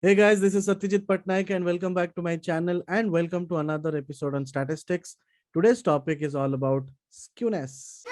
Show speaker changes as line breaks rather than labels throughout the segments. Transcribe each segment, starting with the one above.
Hey guys, this is Satyajit Patnaik and welcome back to my channel and welcome to another episode on statistics. Today's topic is all about skewness.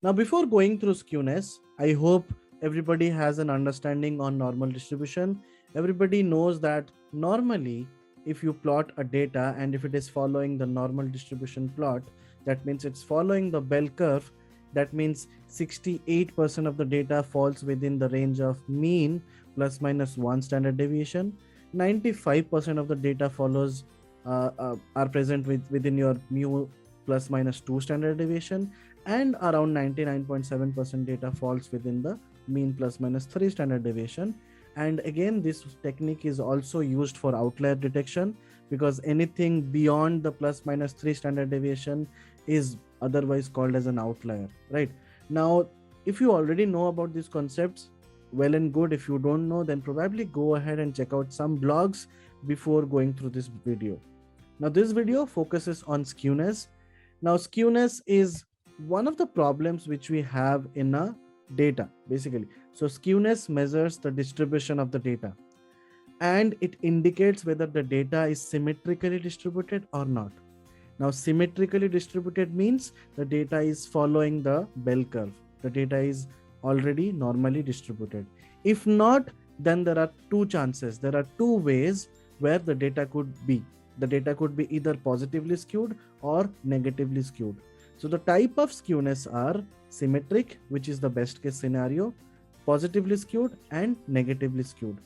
Now, before going through skewness, I hope everybody has an understanding on normal distribution. Everybody knows that normally, if you plot a data and if it is following the normal distribution plot, that means it's following the bell curve. That means 68% of the data falls within the range of mean plus minus one standard deviation. 95% of the data follows are present within your mu plus minus two standard deviation, and around 99.7% data falls within the mean plus minus 3 standard deviation. And again, this technique is also used for outlier detection, because anything beyond the plus minus 3 standard deviation is otherwise called as an outlier. Right now, if you already know about these concepts, well and good. If you don't know, then probably go ahead and check out some blogs before going through this video. Now this video focuses on skewness. Now skewness is one of the problems which we have in a data, basically. So skewness measures the distribution of the data, and it indicates whether the data is symmetrically distributed or not. Now symmetrically distributed means the data is following the bell curve. The data is already normally distributed. If not, then there are two chances. There are two ways where the data could be. The data could be either positively skewed or negatively skewed. So the type of skewness are symmetric, which is the best case scenario, positively skewed, and negatively skewed.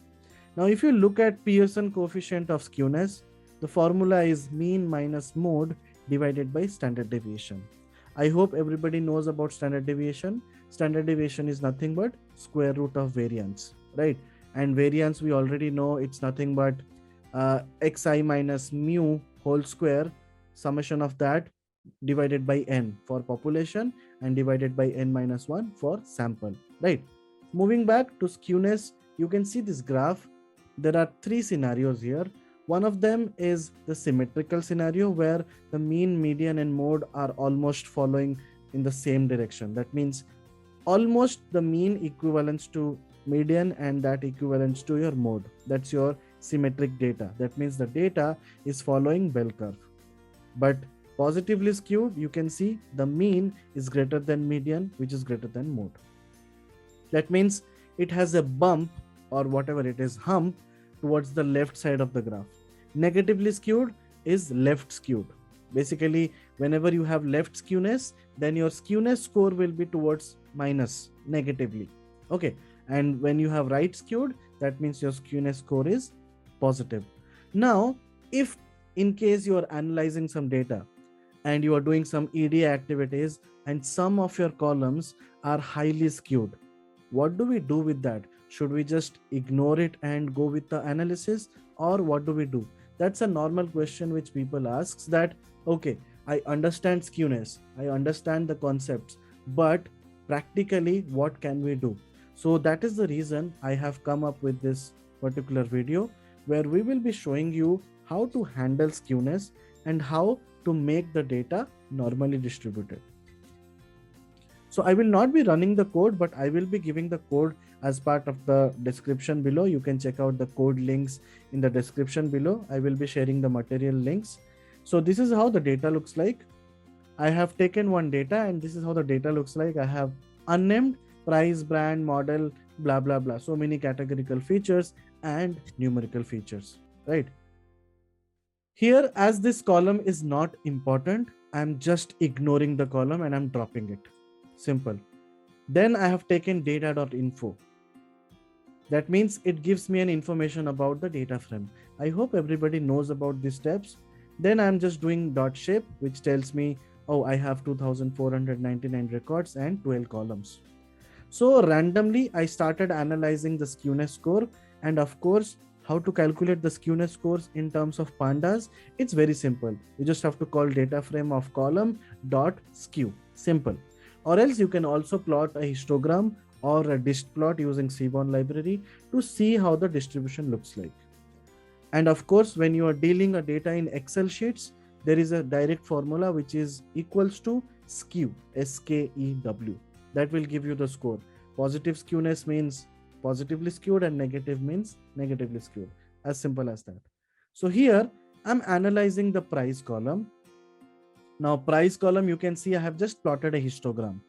Now, if you look at Pearson coefficient of skewness, the formula is mean minus mode divided by standard deviation. I hope everybody knows about standard deviation. Standard deviation is nothing but square root of variance, right? And variance, we already know, it's nothing but xi minus mu whole square, summation of that divided by n for population and divided by n minus 1 for sample, right? Moving back to skewness, you can see this graph. There are three scenarios here. One of them is the symmetrical scenario, where the mean, median, and mode are almost following in the same direction. That means almost the mean equivalents to median and that equivalents to your mode. That's your symmetric data. That means the data is following bell curve. But positively skewed, you can see the mean is greater than median, which is greater than mode. That means it has a bump, or whatever it is, hump towards the left side of the graph. Negatively skewed is left skewed. Basically, whenever you have left skewness, then your skewness score will be towards minus, negatively. Okay. And when you have right skewed, that means your skewness score is positive. Now, if in case you are analyzing some data and you are doing some EDA activities and some of your columns are highly skewed, what do we do with that? Should we just ignore it and go with the analysis, or what do we do? That's a normal question which people ask, that okay, I understand skewness, I understand the concepts, but practically what can we do? So that is the reason I have come up with this particular video, where we will be showing you how to handle skewness and how to make the data normally distributed. So I will not be running the code, but I will be giving the code as part of the description below. You can check out the code links in the description below. I will be sharing the material links. So this is how the data looks like. I have taken one data and this is how the data looks like. I have unnamed, price, brand, model, blah, blah, blah. So many categorical features and numerical features, right? Here, as this column is not important, I'm just ignoring the column and I'm dropping it. Simple. Then I have taken data.info. That means it gives me an information about the data frame. I hope everybody knows about these steps. Then I'm just doing .shape, which tells me, oh, I have 2,499 records and 12 columns. So randomly, I started analyzing the skewness score. And of course, how to calculate the skewness scores in terms of pandas? It's very simple. You just have to call data frame of column dot skew. Simple. Or else you can also plot a histogram or a dist plot using Seaborn library to see how the distribution looks like. And of course, when you are dealing a data in Excel sheets, there is a direct formula which is equals to skew, SKEW. That will give you the score. Positive skewness means positively skewed and negative means negatively skewed. As simple as that. So here I'm analyzing the price column. Now price column, you can see I have just plotted a histogram.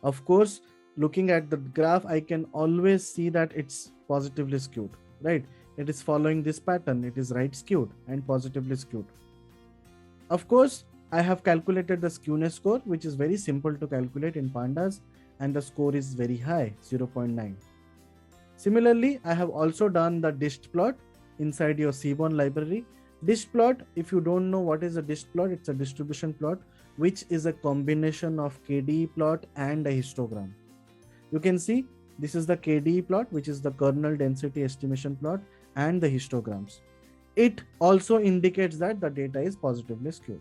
Of course, looking at the graph, I can always see that it's positively skewed, right? It is following this pattern. It is right skewed and positively skewed. Of course, I have calculated the skewness score, which is very simple to calculate in pandas, and the score is very high, 0.9. Similarly, I have also done the dist plot inside your Seaborn library. Dist plot, if you don't know what is a dist plot, it's a distribution plot, which is a combination of KDE plot and a histogram. You can see this is the KDE plot, which is the kernel density estimation plot, and the histograms. It also indicates that the data is positively skewed.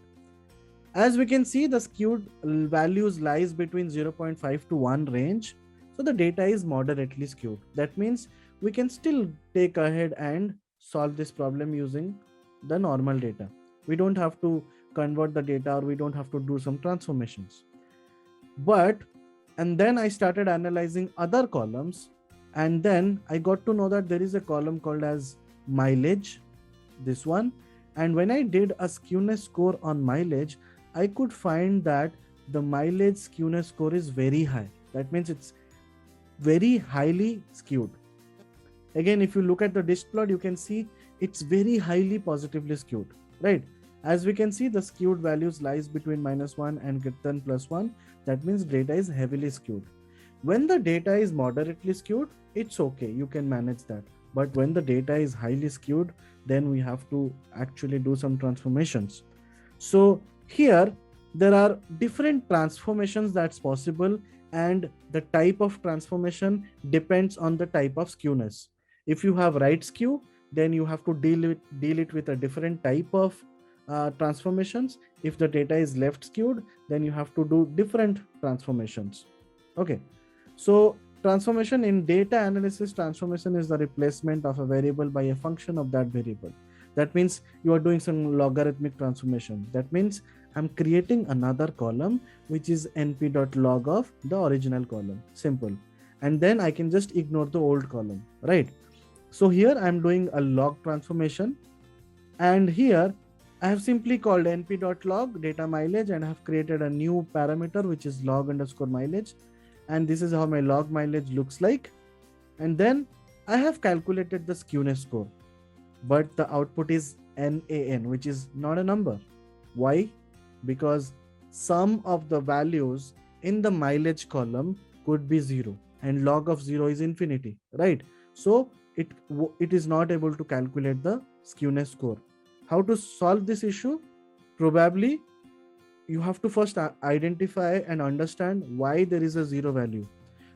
As we can see, the skewed values lies between 0.5 to 1 range. So the data is moderately skewed. That means we can still take ahead and solve this problem using the normal data. We don't have to convert the data, or we don't have to do some transformations. And then I started analyzing other columns, and then I got to know that there is a column called as mileage, this one. And when I did a skewness score on mileage, I could find that the mileage skewness score is very high. That means it's very highly skewed. Again, if you look at the dist plot, you can see it's very highly positively skewed, right? As we can see, the skewed values lies between -1 and greater than +1. That means data is heavily skewed. When the data is moderately skewed, it's okay, you can manage that. But when the data is highly skewed, then we have to actually do some transformations. So here, there are different transformations that's possible, and the type of transformation depends on the type of skewness. If you have right skew, then you have to deal it with a different type of transformations. If the data is left skewed, then you have to do different transformations. Okay, so transformation in data analysis, transformation is the replacement of a variable by a function of that variable. That means you are doing some logarithmic transformation. That means I'm creating another column, which is np.log of the original column. Simple. And then I can just ignore the old column, right? So here I'm doing a log transformation, and here I have simply called np.log data mileage, and I have created a new parameter, which is log_mileage. And this is how my log mileage looks like. And then I have calculated the skewness score, but the output is NaN, which is not a number. Why? Because some of the values in the mileage column could be 0, and log of 0 is infinity, right? So it is not able to calculate the skewness score. How to solve this issue? Probably you have to first identify and understand why there is a 0 value.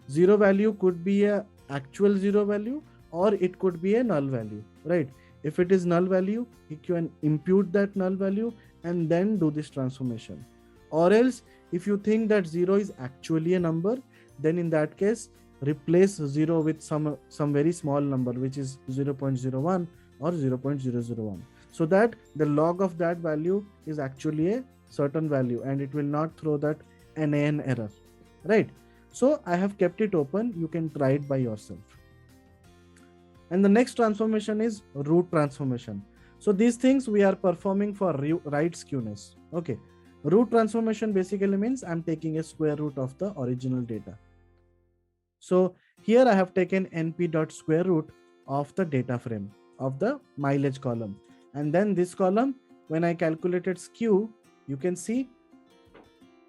0 value could be a actual 0 value, or it could be a null value, right? If it is null value, you can impute that null value and then do this transformation. Or else, if you think that 0 is actually a number, then in that case, replace 0 with some very small number, which is 0.01 or 0.001, so that the log of that value is actually a certain value, and it will not throw that NaN error, right? So I have kept it open. You can try it by yourself. And the next transformation is root transformation. So these things we are performing for right skewness. Okay, root transformation basically means I'm taking a square root of the original data. So here I have taken np.square root of the data frame of the mileage column, and then this column, when I calculated skew, you can see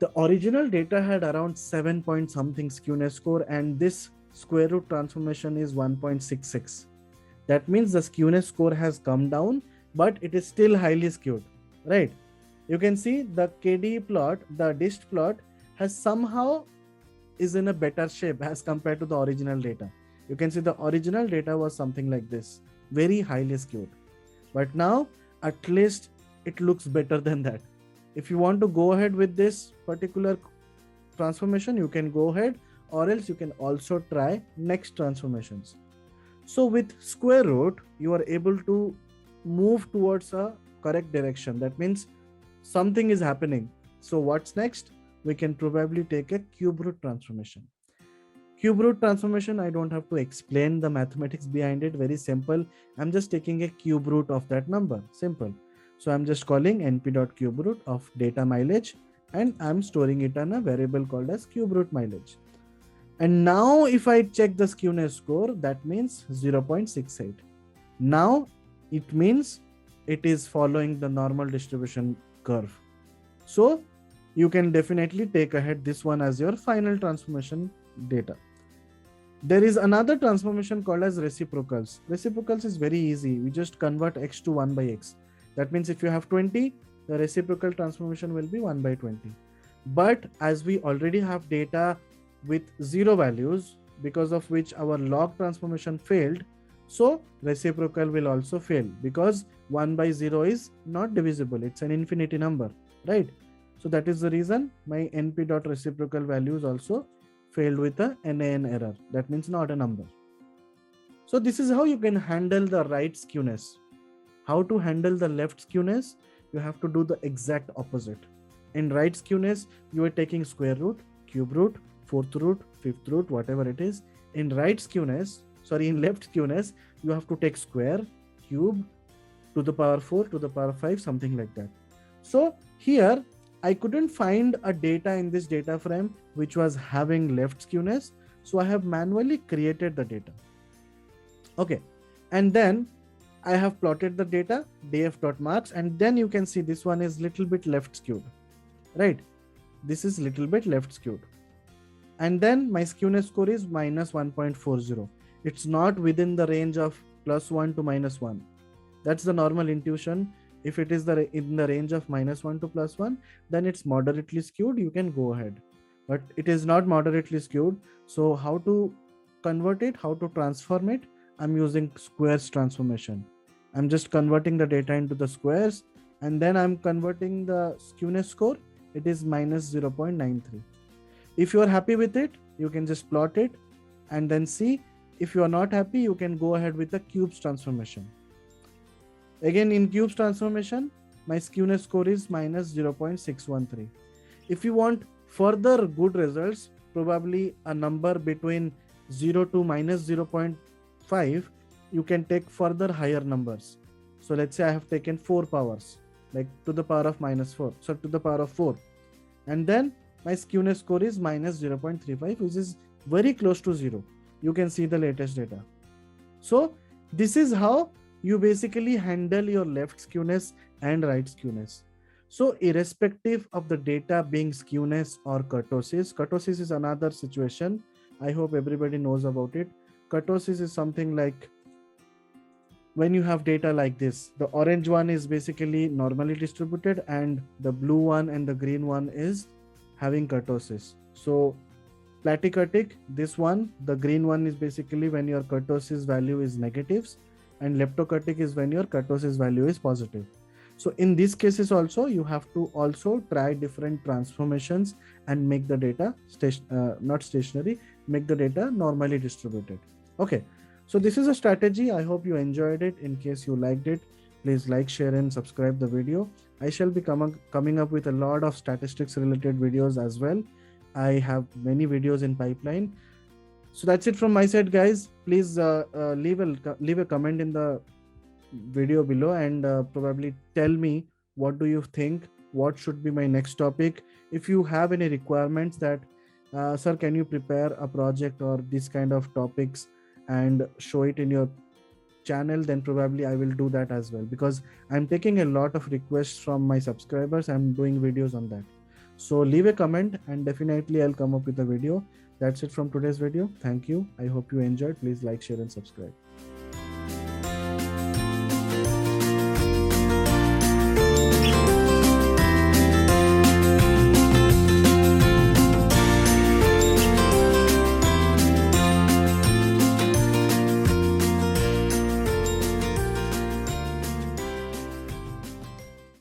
the original data had around 7 point something skewness score, and this square root transformation is 1.66. That means the skewness score has come down, but it is still highly skewed, right? You can see the KDE plot, the dist plot, has somehow is in a better shape as compared to the original data. You can see the original data was something like this, very highly skewed. But now at least it looks better than that. If you want to go ahead with this particular transformation, you can go ahead, or else you can also try next transformations. So with square root, you are able to move towards a correct direction. That means something is happening. So what's next? We can probably take a cube root transformation. Cube root transformation, I don't have to explain the mathematics behind it. Very simple. I'm just taking a cube root of that number. Simple. So I'm just calling np.cube root of data mileage, and I'm storing it on a variable called as cube root mileage. And now if I check the skewness score, that means 0.68. Now it means it is following the normal distribution curve. So you can definitely take ahead this one as your final transformation data. There is another transformation called as reciprocals. Reciprocals is very easy. We just convert x to 1 by x. That means if you have 20, the reciprocal transformation will be 1 by 20. But as we already have data with 0 values, because of which our log transformation failed, so reciprocal will also fail, because 1 by 0 is not divisible. It's an infinity number, right? So that is the reason my np.reciprocal values also failed with a NaN error. That means not a number. So this is how you can handle the right skewness. How to handle the left skewness? You have to do the exact opposite. In right skewness, you are taking square root, cube root, fourth root, fifth root, whatever it is. In left skewness, you have to take square, cube, to the power 4, to the power 5, something like that. So here, I couldn't find a data in this data frame which was having left skewness. So I have manually created the data. Okay. And then I have plotted the data, df.marks, and then you can see this one is little bit left skewed, right? This is little bit left skewed. And then my skewness score is minus 1.40. It's not within the range of +1 to -1. That's the normal intuition. If it is in the range of -1 to +1, then it's moderately skewed. You can go ahead, but it is not moderately skewed. So how to convert it? How to transform it? I'm using squares transformation. I'm just converting the data into the squares, and then I'm converting the skewness score. It is minus 0.93. If you are happy with it, you can just plot it and then see. If you are not happy, you can go ahead with the cubes transformation. Again, in cubes transformation, my skewness score is minus 0.613. If you want further good results, probably a number between 0 to minus 0.5, you can take further higher numbers. So let's say I have taken 4 powers, like to the power of -4, so to the power of 4. And then my skewness score is minus 0.35, which is very close to 0. You can see the latest data. So this is how you basically handle your left skewness and right skewness. So irrespective of the data being skewness or kurtosis is another situation. I hope everybody knows about it. Kurtosis is something like when you have data like this, the orange one is basically normally distributed and the blue one and the green one is having kurtosis. So platykurtic, this one, the green one is basically when your kurtosis value is negatives, and leptokurtic is when your kurtosis value is positive. So in these cases also, you have to also try different transformations and make the data not stationary, make the data normally distributed. Okay, so this is a strategy. I hope you enjoyed it. In case you liked it, please like, share and subscribe the video. I shall be coming up with a lot of statistics related videos as well. I have many videos in pipeline. So that's it from my side, guys. Please leave a comment in the video below and probably tell me what do you think, what should be my next topic. If you have any requirements that sir, can you prepare a project or this kind of topics and show it in your channel, then probably I will do that as well, because I'm taking a lot of requests from my subscribers. I'm doing videos on that. So leave a comment and definitely I'll come up with a video. That's it from today's video. Thank you. I hope you enjoyed. Please like, share and subscribe.